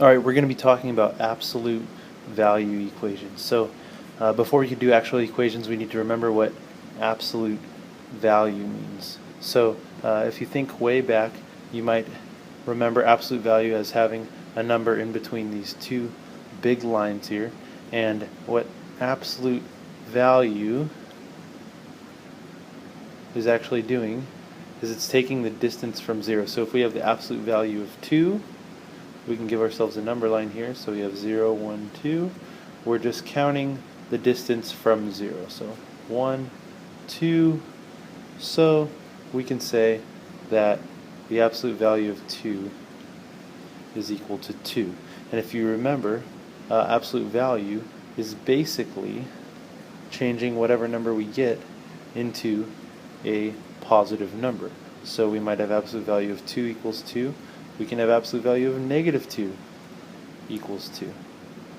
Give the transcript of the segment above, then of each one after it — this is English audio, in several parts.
Alright, we're going to be talking about absolute value equations. So before we can do actual equations, we need to remember what absolute value means. So if you think way back, you might remember absolute value as having a number in between these two big lines here. And what absolute value is actually doing is it's taking the distance from 0. So if we have the absolute value of 2, we can give ourselves a number line here. So we have 0, 1, 2. We're just counting the distance from 0. So 1, 2. So we can say that the absolute value of 2 is equal to 2. And if you remember, absolute value is basically changing whatever number we get into a positive number. So we might have absolute value of 2 equals 2. We can have absolute value of negative 2 equals 2.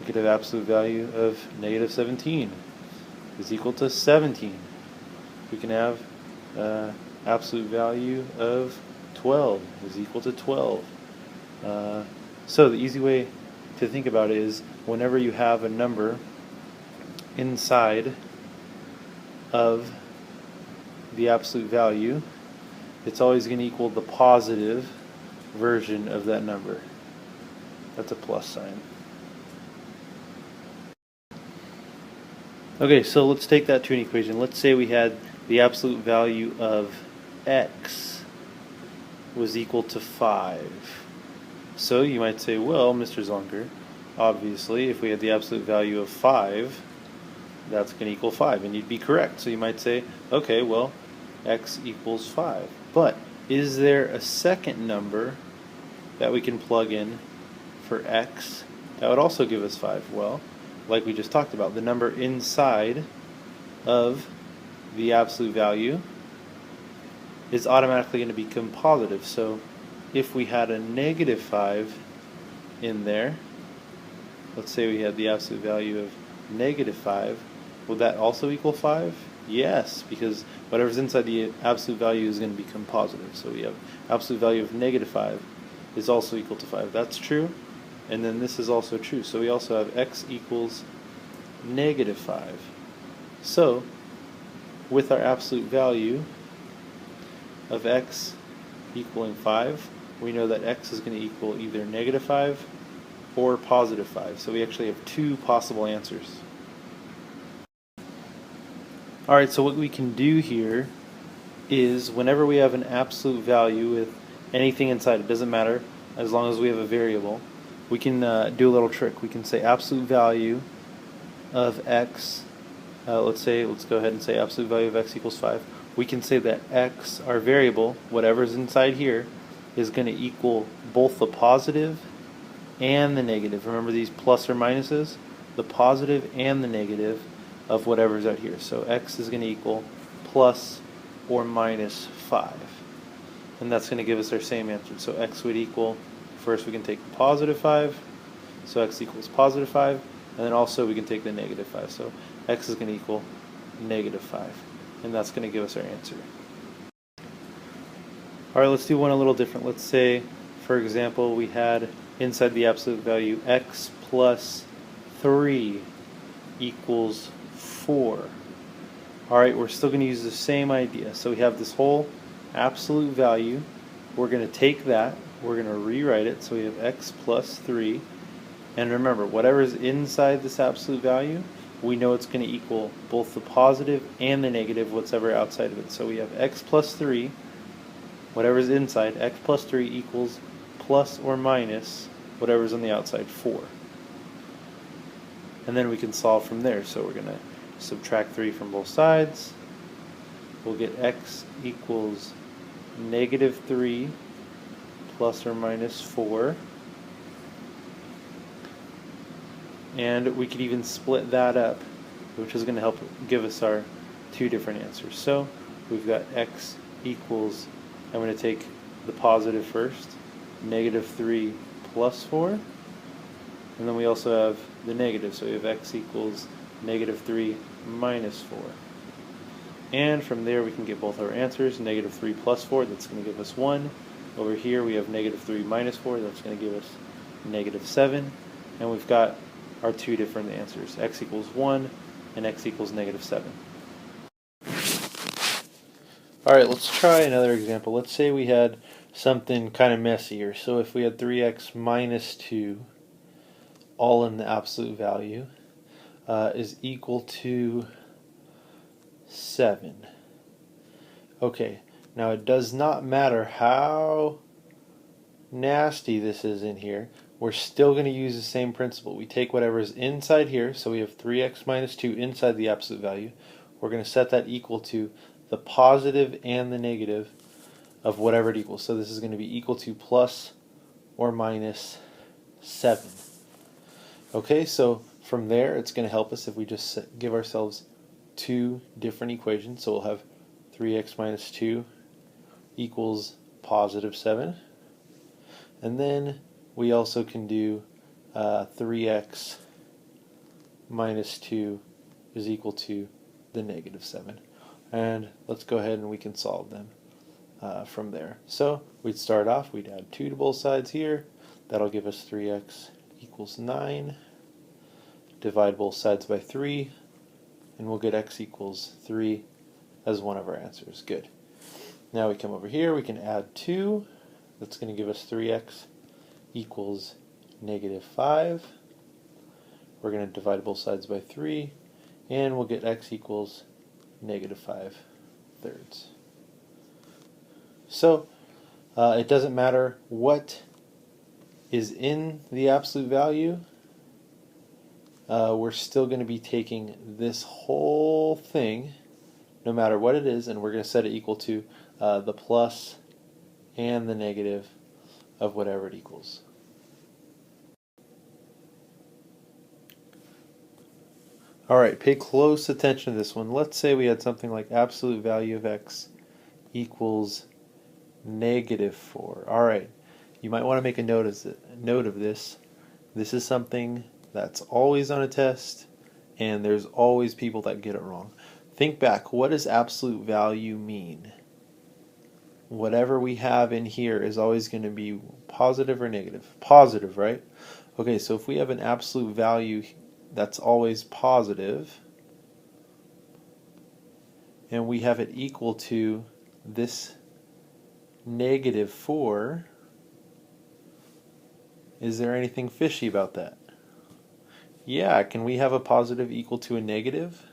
We could have absolute value of negative 17 is equal to 17. We can have absolute value of 12 is equal to 12. So the easy way to think about it is whenever you have a number inside of the absolute value, it's always going to equal the positive version of that number. That's a plus sign. Okay, so let's take that to an equation. Let's say we had the absolute value of x was equal to 5. So you might say, well, Mr. Zonker, obviously if we had the absolute value of 5, that's going to equal 5, and you'd be correct. So you might say, okay, well, x equals 5. But is there a second number that we can plug in for x that would also give us 5? Well, like we just talked about, the number inside of the absolute value is automatically going to become positive. So if we had a negative 5 in there, let's say we had the absolute value of negative 5, would that also equal 5? Yes, because whatever's inside the absolute value is going to become positive. So we have absolute value of negative 5 is also equal to 5. That's true. And then this is also true. So we also have x equals negative 5. So with our absolute value of x equaling 5, we know that x is going to equal either negative 5 or positive 5. So we actually have two possible answers. Alright, so what we can do here is whenever we have an absolute value with anything inside, it doesn't matter as long as we have a variable, we can do a little trick. We can say absolute value of x, let's go ahead and say absolute value of x equals 5. We can say that x, our variable, whatever's inside here, is going to equal both the positive and the negative. Remember these plus or minuses? The positive and the negative of whatever's out here. So x is going to equal plus or minus 5. And that's going to give us our same answer. So x would equal, first we can take the positive 5, so x equals positive 5, and then also we can take the negative 5. So x is going to equal negative 5. And that's going to give us our answer. Alright, let's do one a little different. Let's say, for example, we had inside the absolute value x plus 3 equals 4. Alright, we're still going to use the same idea. So we have this whole absolute value. We're going to take that, we're going to rewrite it. So we have x plus 3. And remember, whatever's inside this absolute value, we know it's going to equal both the positive and the negative, whatever outside of it. So we have x plus 3, whatever's inside, x plus 3 equals plus or minus whatever's on the outside, 4. And then we can solve from there. So we're going to subtract 3 from both sides. We'll get x equals negative 3 plus or minus 4. And we could even split that up, which is going to help give us our two different answers. So we've got x equals, I'm going to take the positive first, negative 3 plus 4. And then we also have the negative, so we have x equals negative 3 minus 4. And from there we can get both our answers. Negative 3 plus 4, that's going to give us 1. Over here we have negative 3 minus 4, that's going to give us negative 7, and we've got our two different answers, x equals 1 and x equals negative 7. Alright, let's try another example. Let's say we had something kind of messier. So if we had 3x minus 2, all in the absolute value, is equal to 7. Okay, now it does not matter how nasty this is in here, we're still going to use the same principle. We take whatever is inside here, so we have 3x minus 2 inside the absolute value. We're going to set that equal to the positive and the negative of whatever it equals. So this is going to be equal to plus or minus 7. Okay, so from there it's going to help us if we just give ourselves two different equations. So we'll have 3x minus 2 equals positive 7. And then we also can do 3x minus 2 is equal to the negative 7. And let's go ahead and we can solve them from there. So we'd start off, we'd add 2 to both sides here. That'll give us 3x equals 9. Divide both sides by 3, and we'll get x equals 3 as one of our answers. Good. Now we come over here, we can add 2. That's going to give us 3x equals negative 5. We're going to divide both sides by 3, and we'll get x equals negative 5 thirds. So it doesn't matter what is in the absolute value, we're still going to be taking this whole thing, no matter what it is, and we're going to set it equal to the plus and the negative of whatever it equals. Alright, pay close attention to this one. Let's say we had something like absolute value of x equals negative 4. Alright, you might want to make a note of this. This is something that's always on a test, and there's always people that get it wrong. Think back, what does absolute value mean? Whatever we have in here is always going to be positive or negative. Positive, right? Okay, so if we have an absolute value that's always positive, and we have it equal to this negative 4, is there anything fishy about that? Yeah, can we have a positive equal to a negative?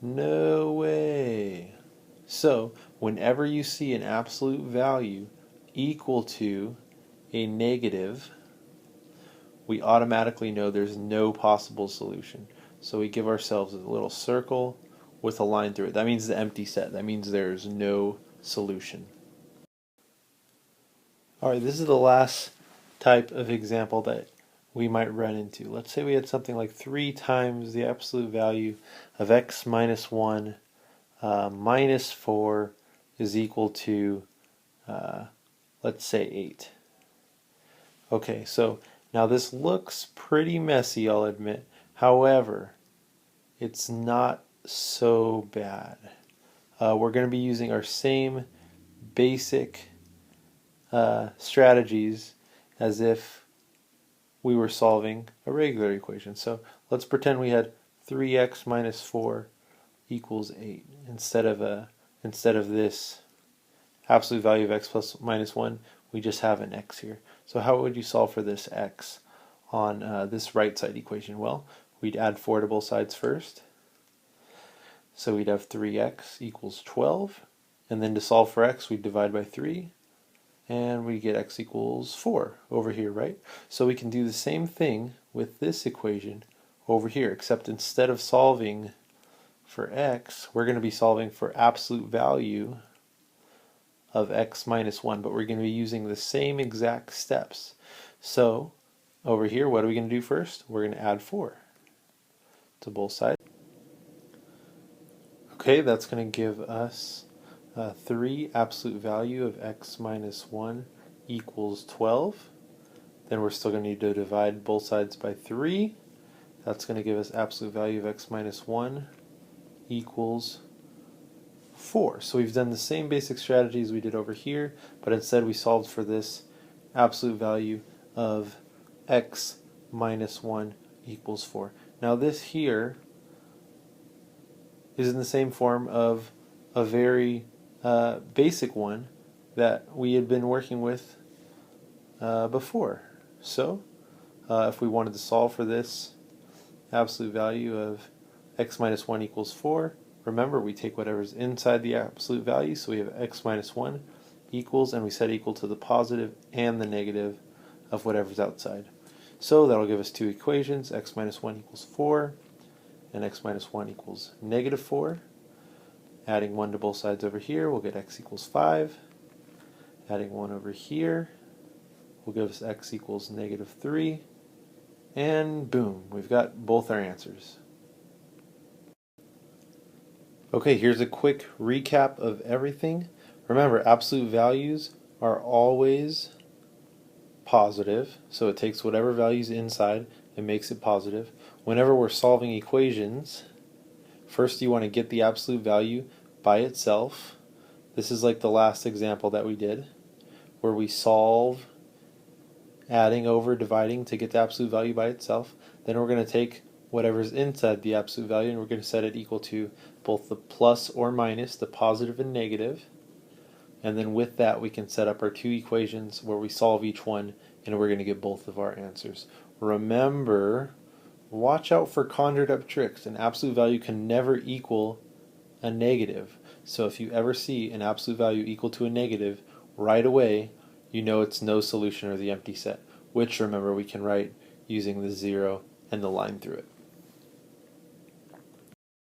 No way. So, whenever you see an absolute value equal to a negative, we automatically know there's no possible solution. So we give ourselves a little circle with a line through it. That means the empty set. That means there's no solution. Alright, this is the last type of example that we might run into. Let's say we had something like 3 times the absolute value of x minus 1 minus 4 is equal to, let's say, 8. Okay, so now this looks pretty messy, I'll admit. However, it's not so bad. We're going to be using our same basic strategies as if we were solving a regular equation. So let's pretend we had 3x minus 4 equals 8 instead of this absolute value of x plus minus 1. We just have an x here. So how would you solve for this x on this right side equation? Well, we'd add 4 to both sides first. So we'd have 3x equals 12. And then to solve for x, we'd divide by 3. And we get x equals 4 over here, right? So we can do the same thing with this equation over here, except instead of solving for x, we're going to be solving for absolute value of x minus 1, but we're going to be using the same exact steps. So over here, what are we going to do first? We're going to add 4 to both sides. Okay, that's going to give us 3 absolute value of x minus 1 equals 12. Then we're still going to need to divide both sides by 3. That's going to give us absolute value of x minus 1 equals 4. So we've done the same basic strategies we did over here, but instead we solved for this absolute value of x minus 1 equals 4. Now this here is in the same form of a very basic one that we had been working with before. So if we wanted to solve for this absolute value of x minus 1 equals 4, remember we take whatever's inside the absolute value, so we have x minus 1 equals, and we set equal to the positive and the negative of whatever's outside. So that'll give us two equations, x minus 1 equals 4, and x minus 1 equals negative 4. Adding 1 to both sides over here, we'll get x equals 5. Adding 1 over here will give us x equals negative 3. And boom, we've got both our answers. Okay, here's a quick recap of everything. Remember, absolute values are always positive, so it takes whatever value's inside and makes it positive. Whenever we're solving equations, first you want to get the absolute value by itself. This is like the last example that we did, where we solve adding over dividing to get the absolute value by itself. Then we're going to take whatever's inside the absolute value and we're going to set it equal to both the plus or minus, the positive and negative. And then with that we can set up our two equations where we solve each one and we're going to get both of our answers. Remember, watch out for conjured up tricks. An absolute value can never equal a negative. So if you ever see an absolute value equal to a negative, right away you know it's no solution or the empty set, which remember we can write using the 0 and the line through it.